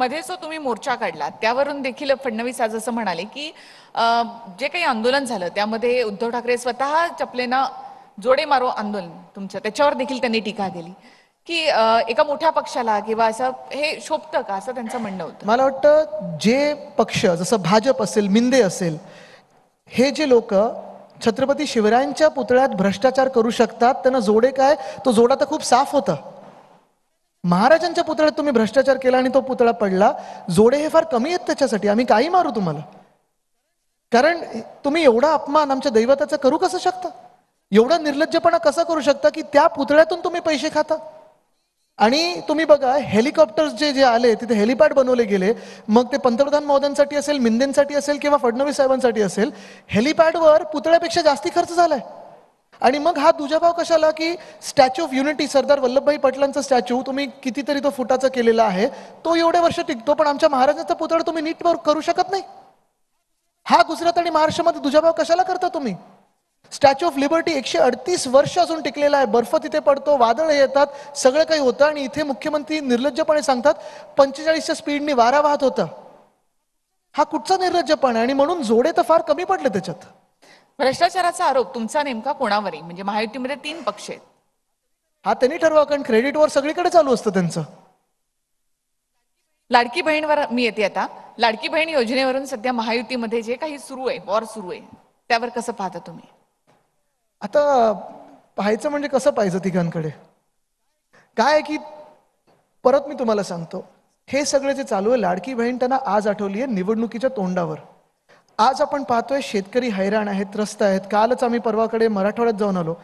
मध्ये जो तुम्ही मोर्चा काढला त्यावरून देखील फडणवीस आज असं म्हणाले की जे काही आंदोलन झालं त्यामध्ये उद्धव ठाकरे स्वतः चपलेनं जोडे मारो आंदोलन तुमचं त्याच्यावर देखील त्यांनी टीका केली की एका मोठ्या पक्षाला किंवा असं हे शोभतं का असं त्यांचं म्हणणं होतं. मला वाटतं जे पक्ष जसं भाजप असेल, मिंदे असेल, हे जे लोक छत्रपती शिवरायांच्या पुतळ्यात भ्रष्टाचार करू शकतात, त्यांना जोडे काय, तो जोडा तर खूप साफ होता. महाराजांच्या पुतळ्यात तुम्ही भ्रष्टाचार केला आणि तो पुतळा पडला. जोडे हे फार कमी आहेत त्याच्यासाठी, आम्ही काही मारू तुम्हाला. कारण तुम्ही एवढा अपमान आमच्या दैवताचा करू कसं शकता, एवढा निर्लज्जपणा कसा करू शकता की त्या पुतळ्यातून तुम्ही पैसे खाता. आणि तुम्ही बघा, हेलिकॉप्टर्स जे जे आले तिथे हेलिपॅड बनवले गेले, मग ते पंतप्रधान महोदयांसाठी असेल, मिंदेंसाठी असेल किंवा फडणवीस साहेबांसाठी असेल, हेलिपॅडवर पुतळ्यापेक्षा जास्ती खर्च झालाय. आणि मग हा दुजाभाव कशाला की statue of unity, Sardar Vallabhbhai पटेलांचा स्टॅच्यू तुम्ही कितीतरी तो फुटाचा केलेला आहे, तो एवढे वर्ष टिकतो, पण आमच्या महाराजांचा पुतळा तुम्ही नीट करू शकत नाही. हा गुजरात आणि महाराष्ट्रामध्ये दुजाभाव कशाला करता तुम्ही? स्टॅच्यू ऑफ लिबर्टी 138 वर्ष अजून टिकलेला आहे, बर्फ तिथे पडतो, वादळ येतात, सगळं काही होतं, आणि इथे मुख्यमंत्री निर्लज्जपणे सांगतात 45च्या स्पीडने वारा वाहत होता. हा कुठचा निर्लज्जपणा? आणि म्हणून जोडे तर फार कमी पडले त्याच्यात. भ्रष्टाचाराचा आरोप तुमचा नेमका कोणावर आहे? म्हणजे महायुतीमध्ये 3 पक्ष आहेत. हा त्यांनी ठरवा, कारण क्रेडिटवर सगळीकडे चालू असतं त्यांचं. लाडकी बहीणवर मी येते आता. लाडकी बहीण योजनेवरून सध्या महायुतीमध्ये जे काही सुरू आहे, वॉर सुरू आहे, त्यावर कसं पाहता तुम्ही? आता पाहायचं म्हणजे कसं पाहायचं तिघांकडे? काय आहे की परत मी तुम्हाला सांगतो, हे सगळे जे चालू आहे, लाडकी बहीण त्यांना आज आठवली आहे निवडणुकीच्या तोंडावर. आज आपण पाहतोय शेतकरी हैराण आहेत, त्रस्त आहेत. कालच आम्ही परवाकडे मराठवाड्यात जाऊन आलो.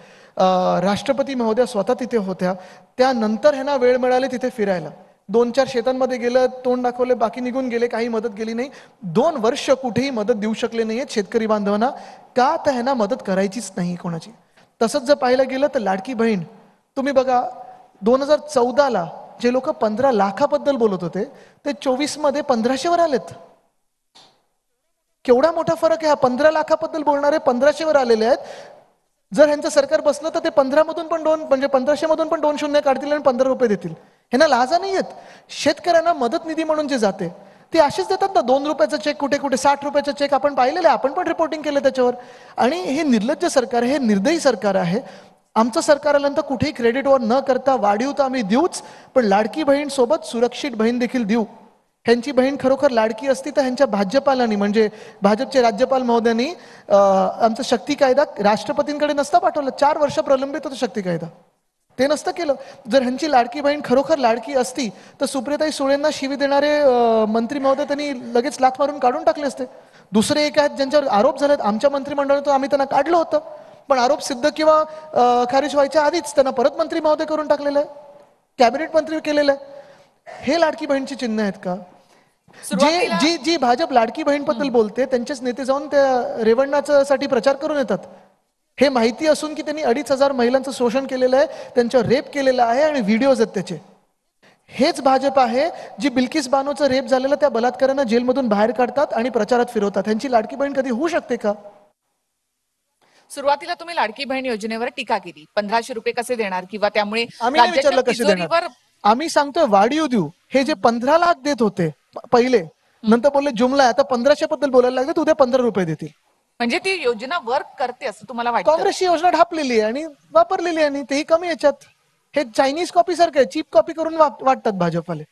राष्ट्रपती महोदया स्वतः तिथे होत्या. त्यानंतर ह्यांना वेळ मिळाली तिथे फिरायला. 2-4 शेतांमध्ये गेलं, तोंड दाखवले, बाकी निघून गेले, काही मदत गेली नाही. 2 वर्ष कुठेही मदत देऊ शकले नाहीयेत शेतकरी बांधवांना. का? तर ह्यांना मदत करायचीच नाही कोणाची. तसंच जर पाहायला गेलं तर लाडकी बहीण तुम्ही बघा, 2014ला जे लोक 15 लाखाबद्दल बोलत होते ते 24 मध्ये 1500 वर आलेत. केवढा मोठा फरक आहे हा. 15 लाखाबद्दल बोलणारे 1500 वर आलेले आहेत. जर ह्यांचं सरकार बसलं तर ते 15 मधून पण 2 म्हणजे 1500 मधून पण 2 शून्य काढतील आणि 15 रुपये देतील. ह्यांना लाजा नाही आहेत. शेतकऱ्यांना मदत निधी म्हणून जे जाते ते असेच देतात ना. 2 रुपयाचा चेक, कुठे कुठे 60 रुपयाचा चेक आपण पाहिलेलं आहे, आपण पण रिपोर्टिंग केलं त्याच्यावर. आणि हे निर्लज्ज सरकार, हे निर्दयी सरकार आहे. आमचं सरकार आल्यानंतर कुठेही क्रेडिटवर न करता वाढीव तर आम्ही देऊच, पण लाडकी बहीण सोबत सुरक्षित बहीण देखील देऊ. ह्यांची बहीण खरोखर लाडकी असती तर ह्यांच्या भाजपालांनी, म्हणजे भाजपचे राज्यपाल महोदयांनी आमचा शक्ती कायदा राष्ट्रपतींकडे नसता पाठवला. 4 वर्ष प्रलंबित होता शक्ती कायदा, ते नसतं केलं. जर ह्यांची लाडकी बहीण खरोखर लाडकी असती तर सुप्रियाताई सुळेंना शिवी देणारे मंत्री महोदय त्यांनी लगेच लाथ मारून काढून टाकले असते. दुसरे एक आहेत ज्यांच्यावर आरोप झालेत, आमच्या मंत्रिमंडळातून आम्ही त्यांना काढलं होतं, पण आरोप सिद्ध किंवा खारिज व्हायच्या आधीच त्यांना परत मंत्री महोदय करून टाकलेलं आहे, कॅबिनेट मंत्री केलेलं आहे. हे लाडकी बहीणची चिन्ह आहेत का? जी जी भाजप लाडकी बहीण बद्दल बोलते त्यांचेच नेते जाऊन त्या रेवण्णासाठी प्रचार करून येतात. हे माहिती असून की त्यांनी 2500 महिलांचं शोषण केलेलं आहे, त्यांच्यावर रेप केलेलं आहे आणि व्हिडिओज आहेत त्याचे. हेच भाजप आहे जी बिल्किस बानोचं रेप झालेलं त्या बलात्कारांना जेलमधून बाहेर काढतात आणि प्रचारात फिरवतात. ह्यांची लाडकी बहीण कधी होऊ शकते का? सुरुवातीला तुम्ही लाडकी बहीण योजनेवर टीका केली, 1500 रुपये कसे देणार किंवा त्यामुळे आम्ही नाही विचारलं कसे देणार. आम्ही सांगतोय वाढीव देऊ. हे जे 15 लाख देत होते पहिले, नंतर बोलले जुमला, आता 1500 बद्दल बोलायला लागले, उद्या 15 रुपये देतील. म्हणजे ती योजना वर्क करते असं तुम्हाला वाटतं? काँग्रेसची योजना ढापलेली आहे आणि वापरलेली आहे, आणि तेही कमी याच्यात. हे चायनीज कॉपी सारखं आहे, चीप कॉपी करून वाटतात भाजपवाले.